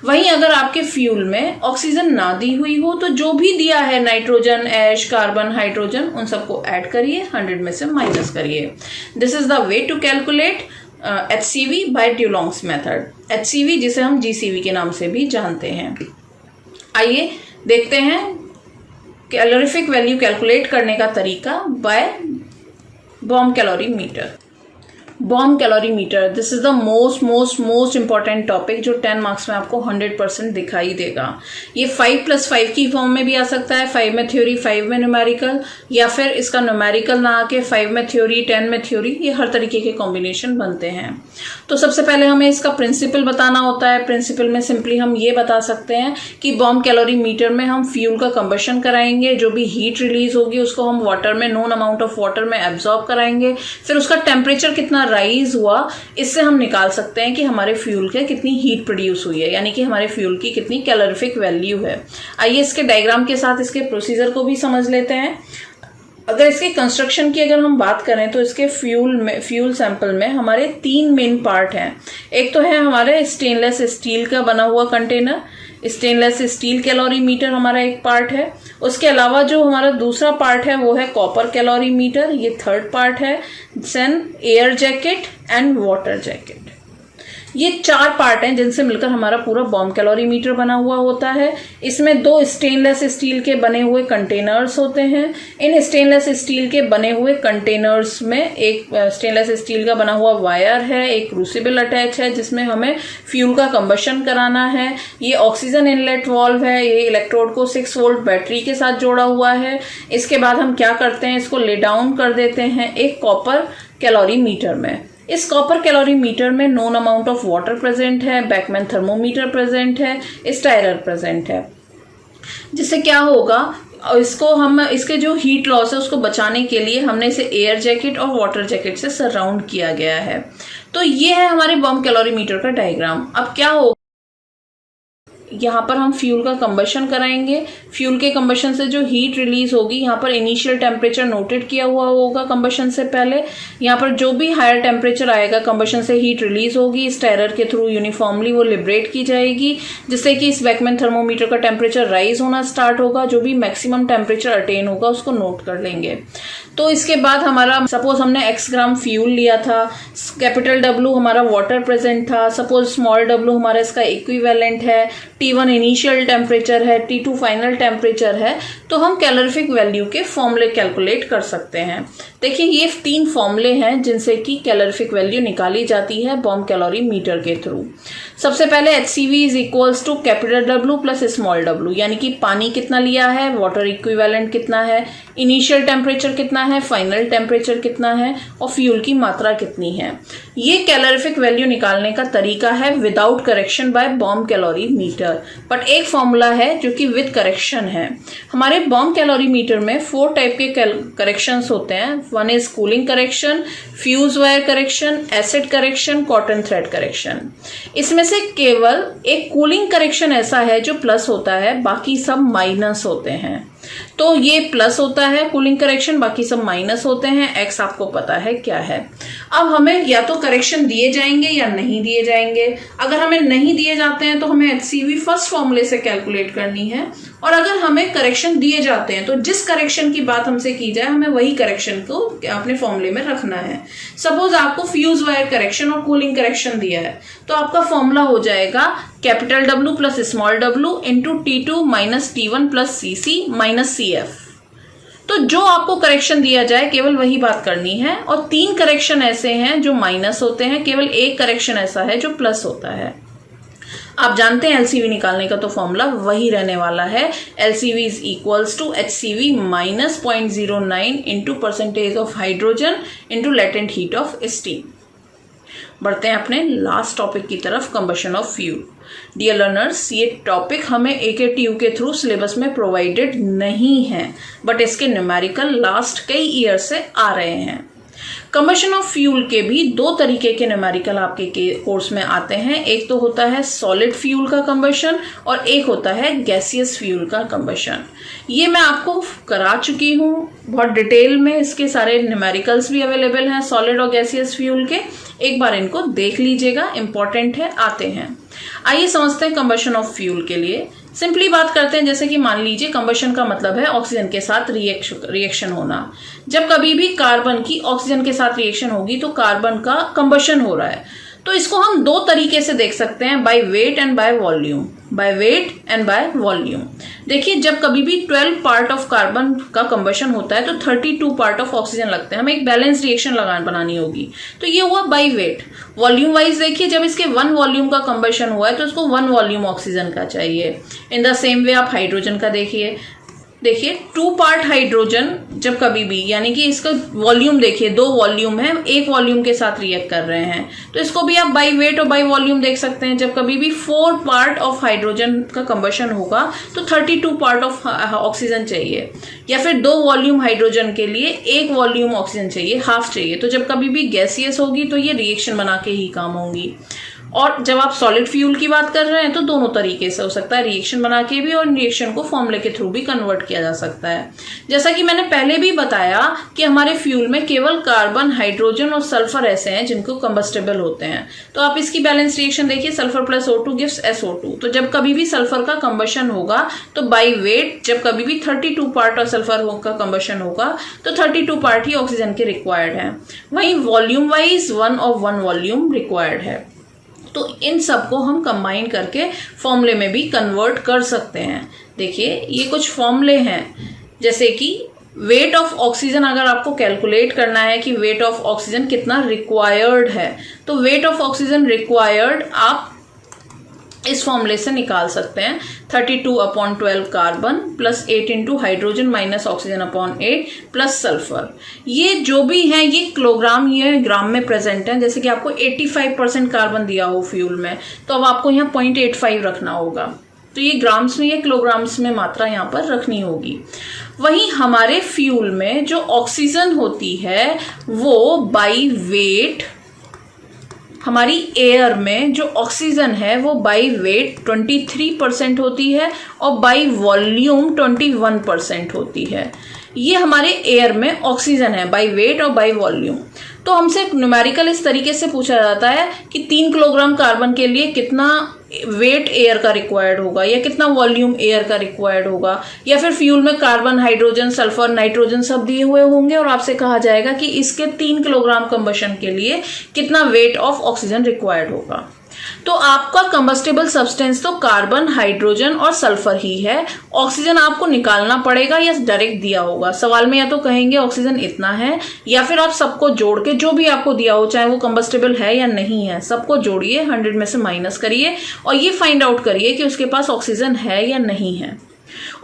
वहीं अगर आपके फ्यूल में ऑक्सीजन ना दी हुई हो तो जो भी दिया है, नाइट्रोजन, ऐश, कार्बन, हाइड्रोजन, उन सबको ऐड करिए, 100 में से माइनस करिए। This is the way to calculate HCV by Dulong's method. HCV जिसे हम GCV के नाम से भी जानते हैं। आइए देखते हैं कैलोरीफिक वैल्यू कैलकुलेट करने का तरीका by bomb calorimeter. Bomb calorimeter, this is the most important topic जो 10 मार्क्स में आपको 100% दिखाई देगा। ये 5+5 की फॉर्म में भी आ सकता है, 5 में थ्योरी, 5 में न्यूमेरिकल, या फिर इसका न्यूमेरिकल ना आके 5 में थ्योरी, 10 में थ्योरी, ये हर तरीके के कॉम्बिनेशन बनते हैं। तो सबसे पहले हमें इसका प्रिंसिपल बताना होता है। प्रिंसिपल में सिंपली हम ये बता सकते हैं कि बॉम्ब कैलोरीमीटर में हम फ्यूल का कंबशन कराएंगे, जो भी हीट रिलीज होगी उसको हम वाटर में, नोन अमाउंट ऑफ वाटर में एब्जॉर्ब कराएंगे, फिर उसका टेम्परेचर कितना राइज हुआ, इससे हम निकाल सकते हैं कि हमारे फ्यूल के कितनी हीट प्रोड्यूस हुई है, यानी कि हमारे फ्यूल की कितनी कैलोरीफिक वैल्यू है। आइए इसके डायग्राम के साथ इसके प्रोसीजर को भी समझ लेते हैं। अगर इसके कंस्ट्रक्शन की अगर हम बात करें तो इसके फ्यूल सैंपल में हमारे 3 मेन पार्ट हैं। एक तो है हमारे स्टेनलेस स्टील का बना हुआ कंटेनर, स्टेनलेस स्टील कैलोरीमीटर हमारा एक पार्ट है। उसके अलावा जो हमारा दूसरा पार्ट है वो है कॉपर कैलोरीमीटर, ये थर्ड पार्ट है। Then air jacket and water jacket, ये 4 पार्ट हैं जिनसे मिलकर हमारा पूरा बॉम्ब कैलोरीमीटर बना हुआ होता है। इसमें 2 स्टेनलेस स्टील के बने हुए कंटेनर्स होते हैं। इन स्टेनलेस स्टील के बने हुए कंटेनर्स में एक स्टेनलेस स्टील का बना हुआ वायर है, एक क्रूसिबल अटैच है जिसमें हमें फ्यूल का कंबशन कराना है। ये ऑक्सीजन इनलेट वाल्व है, ये इलेक्ट्रोड को 6 वोल्ट बैटरी के साथ जोड़ा हुआ है। इसके बाद हम क्या करते हैं, इसको ले डाउन कर देते हैं एक कॉपर कैलोरीमीटर में। इस कॉपर कैलोरीमीटर में known amount of water present है, बैकमैन थर्मोमीटर प्रेजेंट है, स्टायरर प्रेजेंट है। जिससे क्या होगा, इसको हम इसके जो हीट लॉस है उसको बचाने के लिए हमने इसे एयर जैकेट और वाटर जैकेट से सराउंड किया गया है। तो ये है हमारे बॉम्ब कैलोरीमीटर का डायग्राम। अब क्या होगा, यहाँ पर हम फ्यूल का कंबशन कराएंगे। फ्यूल के कंबशन से जो हीट रिलीज होगी, यहाँ पर इनिशियल टेम्परेचर नोटेड किया हुआ होगा कंबशन से पहले। यहाँ पर जो भी हायर टेम्परेचर आएगा, कंबशन से हीट रिलीज होगी, स्टायरर के थ्रू यूनिफॉर्मली वो लिबरेट की जाएगी, जिससे कि इस बैकमैन थर्मोमीटर का टेम्परेचर राइज होना स्टार्ट होगा। जो भी मैक्सिमम टेम्परेचर अटेन होगा उसको नोट कर लेंगे। तो इसके बाद हमारा, सपोज हमने x ग्राम फ्यूल लिया था, कैपिटल W हमारा वाटर प्रेजेंट था, सपोज स्मॉल w हमारा इसका इक्विवेलेंट है, T1 इनिशियल टेम्परेचर है, T2 फाइनल टेम्परेचर है, तो हम कैलोरीफिक वैल्यू के फॉर्मूले कैलकुलेट कर सकते हैं। देखिए ये 3 फॉर्मूले हैं जिनसे कि कैलोरीफिक वैल्यू निकाली जाती है बॉम्ब कैलोरीमीटर के थ्रू। सबसे पहले HCV is equals to capital W plus small w, यानी कि पानी कितना लिया है, वाटर इक्विवेलेंट कितना है, इनिशियल टेम्परेचर कितना है, फाइनल टेम्परेचर कितना है, और फ्यूल की मात्रा कितनी है। ये कैलोरीफिक वैल्यू निकालने का तरीका है without correction by bomb calorimeter. But एक फॉर्मूला है जो कि विद करेक्शन है। हमारे बॉम्ब कैलोरीमीटर में 4 टाइप के करेक्शंस होते हैं। One is cooling correction, fuse wire correction, acid correction, cotton thread correction. इसमें से केवल एक कूलिंग करेक्शन ऐसा है जो प्लस होता है, बाकी सब माइनस होते हैं। तो ये प्लस होता है कूलिंग करेक्शन, बाकी सब माइनस होते हैं। एक्स आपको पता है क्या है। अब हमें या तो करेक्शन दिए जाएंगे या नहीं दिए जाएंगे। अगर हमें नहीं दिए जाते हैं तो हमें HCV फर्स्ट फॉर्मूले से कैलकुलेट करनी है, और अगर हमें करेक्शन दिए जाते हैं तो जिस करेक्शन की बात हमसे की जाए हमें वही करेक्शन को अपने फॉर्मूले में रखना है। सपोज आपको फ्यूज वायर करेक्शन और कूलिंग करेक्शन दिया है, तो आपका फॉर्मूला हो जाएगा capital W plus small w into T2 minus T1 plus CC minus CF। तो जो आपको करेक्शन दिया जाए केवल वही बात करनी है, और 3 करेक्शन ऐसे हैं जो माइनस होते हैं, केवल एक करेक्शन ऐसा है जो प्लस होता है। आप जानते हैं LCV निकालने का तो फॉर्मूला वही रहने वाला है, LCV is equals to HCV minus 0.09 into percentage of hydrogen into latent heat of steam. बढ़ते हैं अपने लास्ट टॉपिक की तरफ, combustion of fuel. Dear learners, ये टॉपिक हमें AKTU के थ्रू सिलेबस में प्रोवाइडेड नहीं है, बट इसके न्यूमेरिकल लास्ट कई ईयर से आ रहे हैं। कंबशन ऑफ फ्यूल के भी 2 तरीके के न्यूमेरिकल आपके कोर्स में आते हैं। एक तो होता है सॉलिड फ्यूल का कंबशन और एक होता है गैसियस फ्यूल का कंबशन। ये मैं आपको करा चुकी हूँ बहुत डिटेल में, इसके सारे न्यूमेरिकल्स भी अवेलेबल हैं सॉलिड और गैसियस फ्यूल के। एक बार इनको देख लीजिएगा, इंपॉर्टेंट है। आते हैं, आइए समझते हैं कंबशन ऑफ फ्यूल के लिए। सिंपली बात करते हैं, जैसे कि मान लीजिए कंबशन का मतलब है ऑक्सीजन के साथ रिएक्शन होना। जब कभी भी कार्बन की ऑक्सीजन के साथ रिएक्शन होगी तो कार्बन का कंबशन हो रहा है। तो इसको हम 2 तरीके से देख सकते हैं, by weight and by volume. By weight and by volume. देखिए, जब कभी भी 12 पार्ट ऑफ कार्बन का कंबशन होता है तो 32 पार्ट ऑफ ऑक्सीजन लगते हैं। हमें एक बैलेंस रिएक्शन बनानी होगी, तो ये हुआ बाय वेट। वॉल्यूम वाइज देखिए, जब इसके 1 वॉल्यूम का कंबशन हुआ है तो इसको 1 वॉल्यूम ऑक्सीजन का चाहिए। इन द सेम वे आप हाइड्रोजन का देखिए 2 पार्ट हाइड्रोजन जब कभी भी, यानी कि इसका वॉल्यूम देखिए 2 वॉल्यूम है, 1 वॉल्यूम के साथ रिएक्ट कर रहे हैं, तो इसको भी आप बाय वेट और बाय वॉल्यूम देख सकते हैं। जब कभी भी 4 पार्ट ऑफ हाइड्रोजन का कंबशन होगा तो 32 पार्ट ऑफ ऑक्सीजन चाहिए, या फिर 2 वॉल्यूम हाइड्रोजन के लिए 1 वॉल्यूम ऑक्सीजन चाहिए, हाफ चाहिए। तो जब कभी भी गैसियस होगी तो ये रिएक्शन बना के ही काम होंगी। और जब आप सॉलिड फ्यूल की बात कर रहे हैं तो दोनों तरीके से हो सकता है, रिएक्शन बना के भी और रिएक्शन को फॉर्मूले के थ्रू भी कन्वर्ट किया जा सकता है। जैसा कि मैंने पहले भी बताया कि हमारे फ्यूल में केवल कार्बन, हाइड्रोजन और सल्फर ऐसे हैं जिनको कंबस्टेबल होते हैं। तो आप इसकी बैलेंस रिएक्शन देखिए, sulphur plus O2 gives SO2। तो जब कभी भी सल्फर का कंबशन होगा तो बाय वेट, जब कभी भी 32 पार्ट ऑफ सल्फर का कंबशन होगा तो 32 पार्ट ही ऑक्सीजन के रिक्वायर्ड है। वहीं वॉल्यूम वाइज 1 और 1 वॉल्यूम रिक्वायर्ड है। तो इन सबको हम कंबाइन करके फॉर्मूले में भी कन्वर्ट कर सकते हैं। देखिए, ये कुछ फॉर्मूले हैं, जैसे कि वेट ऑफ ऑक्सीजन अगर आपको कैलकुलेट करना है कि वेट ऑफ ऑक्सीजन कितना रिक्वायर्ड है, तो वेट ऑफ ऑक्सीजन रिक्वायर्ड आप इस फॉर्मूले से निकाल सकते हैं। 32/12 carbon plus 8 into hydrogen minus oxygen upon 8 plus sulphur. ये जो भी है ये किलोग्राम, ये ग्राम में प्रेजेंट है। जैसे कि आपको 85% कार्बन दिया हो फ्यूल में, तो अब आपको यहाँ 0.85 रखना होगा। तो ये ग्राम्स में या किलोग्राम्स में मात्रा यहाँ पर रखनी होगी। वहीं हमारे फ्यूल में जो ऑक्सीजन होती है वो बाय वेट, हमारी एयर में जो ऑक्सीजन है वो बाय वेट 23% होती है और बाय वॉल्यूम 21% होती है। ये हमारे एयर में ऑक्सीजन है बाय वेट और बाय वॉल्यूम। तो हमसे न्यूमेरिकल इस तरीके से पूछा जाता है कि 3 किलोग्राम कार्बन के लिए कितना वेट एयर का रिक्वायर्ड होगा या कितना वॉल्यूम एयर का रिक्वायर्ड होगा, या फिर फ्यूल में कार्बन, हाइड्रोजन, सल्फर, नाइट्रोजन सब दिए हुए होंगे और आपसे कहा जाएगा कि इसके 3 किलोग्राम कंबशन के लिए कितना वेट ऑफ ऑक्सीजन रिक्वायर्ड होगा। तो आपका कंबस्टेबल सब्सटेंस तो कार्बन, हाइड्रोजन और सल्फर ही है। ऑक्सीजन आपको निकालना पड़ेगा या डायरेक्ट दिया होगा। सवाल में या तो कहेंगे ऑक्सीजन इतना है, या फिर आप सबको जोड़ के जो भी आपको दिया हो, चाहे वो कंबस्टेबल है या नहीं है, सबको जोड़िए, 100 में से माइनस करिए और ये फाइंड आउट करिए कि उसके पास ऑक्सीजन है या नहीं है।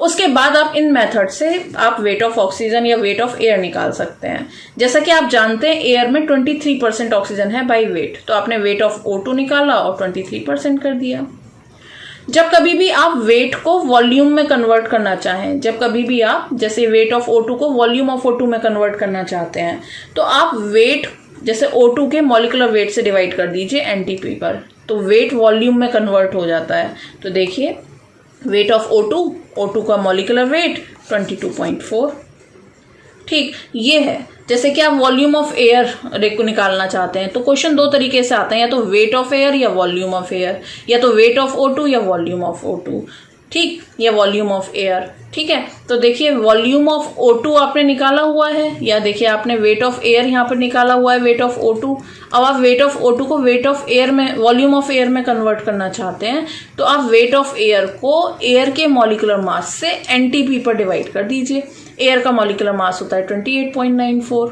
उसके बाद आप इन मेथड से आप वेट ऑफ ऑक्सीजन या वेट ऑफ एयर निकाल सकते हैं। जैसा कि आप जानते हैं एयर में 23% ऑक्सीजन है बाय वेट, तो आपने वेट ऑफ O2 निकाला और 23% कर दिया। जब कभी भी आप वेट को वॉल्यूम में कन्वर्ट करना चाहें, जब कभी भी आप जैसे वेट ऑफ O2 को वॉल्यूम ऑफ O2 में कन्वर्ट करना चाहते हैं, तो आप वेट जैसे O2 के मॉलिक्यूलर वेट से डिवाइड कर दीजिए NTP पर, तो वेट वॉल्यूम में कन्वर्ट हो जाता है। तो देखिए वेट ऑफ O2 का मॉलिक्यूलर वेट 22.4। ठीक, ये है। जैसे कि आप वॉल्यूम ऑफ एयर को निकालना चाहते हैं तो क्वेश्चन दो तरीके से आते हैं, या तो वेट ऑफ एयर या वॉल्यूम ऑफ एयर, या तो वेट ऑफ O2 या वॉल्यूम ऑफ O2, ठीक, या वॉल्यूम ऑफ एयर। ठीक है, तो देखिए वॉल्यूम ऑफ O2 आपने निकाला हुआ है, या देखिए आपने वेट ऑफ एयर यहाँ पर निकाला हुआ है, वेट ऑफ O2। अब आप वेट ऑफ O2 को वेट ऑफ एयर में, वॉल्यूम ऑफ एयर में कन्वर्ट करना चाहते हैं, तो आप वेट ऑफ एयर को एयर के मॉलिक्यूलर मास से NTP पर डिवाइड कर दीजिए। एयर का मॉलिक्यूलर मास होता है 28.94।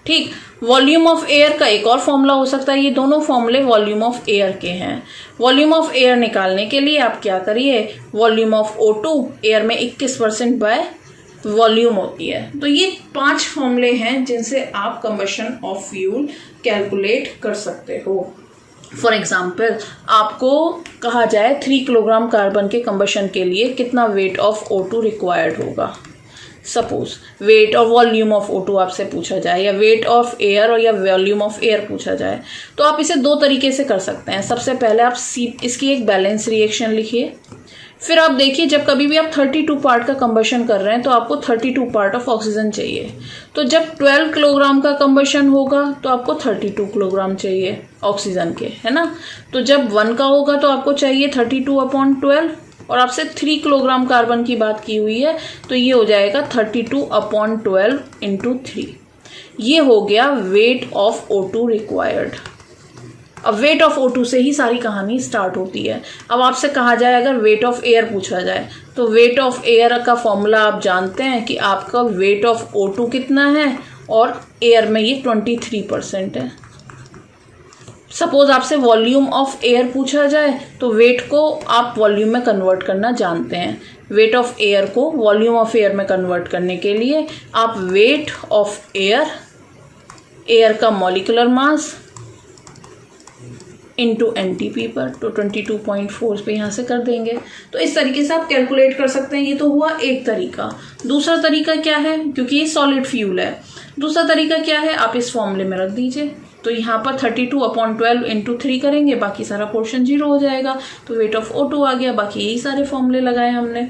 ठीक, वॉल्यूम ऑफ एयर का एक और फॉर्मूला हो सकता है, ये दोनों फॉर्मूले वॉल्यूम ऑफ एयर के हैं। वॉल्यूम ऑफ एयर निकालने के लिए आप क्या करिए, वॉल्यूम ऑफ O2 एयर में 21% बाय वॉल्यूम होती है। तो ये 5 फॉर्मूले हैं जिनसे आप कंबशन ऑफ फ्यूल कैलकुलेट कर सकते हो। फॉर एग्जाम्पल, आपको कहा जाए 3 किलोग्राम कार्बन के कंबशन के लिए कितना वेट ऑफ O2 रिक्वायर्ड होगा, सपोज वेट और वॉल्यूम ऑफ O2 आपसे पूछा जाए, या वेट ऑफ एयर और या वॉल्यूम ऑफ एयर पूछा जाए, तो आप इसे 2 तरीके से कर सकते हैं। सबसे पहले आप इसकी एक बैलेंस रिएक्शन लिखिए, फिर आप देखिए जब कभी भी आप 32 पार्ट का कंबशन कर रहे हैं तो आपको 32 पार्ट ऑफ ऑक्सीजन चाहिए। तो जब 12 किलोग्राम का कंबशन होगा तो आपको 32 किलोग्राम चाहिए ऑक्सीजन के, है ना। तो जब 1 का होगा तो आपको चाहिए 32/12, और आपसे 3 किलोग्राम कार्बन की बात की हुई है तो ये हो जाएगा 32/12 × 3। ये हो गया वेट ऑफ O2 रिक्वायर्ड। अब वेट ऑफ O2 से ही सारी कहानी स्टार्ट होती है। अब आपसे कहा जाए अगर वेट ऑफ एयर पूछा जाए तो वेट ऑफ एयर का फॉर्मूला आप जानते हैं कि आपका वेट ऑफ O2 कितना है, और एयर में ये 23% है। सपोज आपसे वॉल्यूम ऑफ एयर पूछा जाए तो वेट को आप वॉल्यूम में कन्वर्ट करना जानते हैं। वेट ऑफ एयर को वॉल्यूम ऑफ एयर में कन्वर्ट करने के लिए आप वेट ऑफ एयर, एयर का मॉलिक्यूलर मास इंटू NTP पर, तो 22.4 पे यहाँ से कर देंगे। तो इस तरीके से आप कैलकुलेट कर सकते हैं। ये तो हुआ एक तरीका। दूसरा तरीका क्या है, क्योंकि ये सॉलिड फ्यूल है, दूसरा तरीका क्या है, आप इस फॉर्मूले में रख दीजिए। तो यहाँ पर 32/12 × 3 करेंगे, बाकी सारा पोर्शन 0 हो जाएगा, तो वेट ऑफ O2 आ गया। बाकी यही सारे फॉर्मूले लगाए हमने।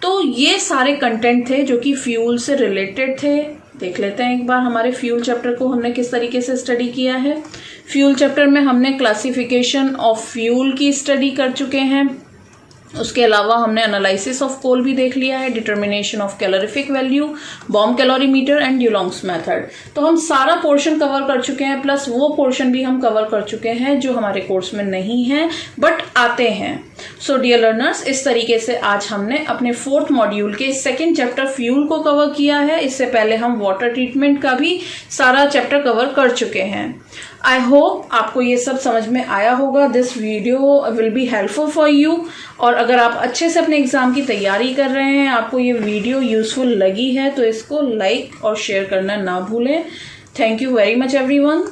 तो ये सारे कंटेंट थे जो कि फ्यूल से रिलेटेड थे। देख लेते हैं एक बार हमारे फ्यूल चैप्टर को हमने किस तरीके से स्टडी किया है। फ्यूल चैप्टर में हमने क्लासिफिकेशन ऑफ फ्यूल की स्टडी कर चुके हैं। उसके अलावा हमने एनालिसिस ऑफ कोल भी देख लिया है, determination of calorific value, bomb calorimeter and Dulong's method. तो हम सारा पोर्शन कवर कर चुके हैं, प्लस वो पोर्शन भी हम कवर कर चुके हैं जो हमारे कोर्स में नहीं है बट आते हैं। सो डियर लर्नर्स, इस तरीके से आज हमने अपने 4th मॉड्यूल के 2nd चैप्टर फ्यूल को कवर किया है। इससे पहले हम वाटर ट्रीटमेंट का भी सारा चैप्टर कवर कर चुके हैं। आई होप आपको ये सब समझ में आया होगा। This video will be helpful for you. और अगर आप अच्छे से अपने एग्जाम की तैयारी कर रहे हैं, आपको ये वीडियो यूजफुल लगी है, तो इसको लाइक और शेयर करना ना भूलें। Thank you very much everyone.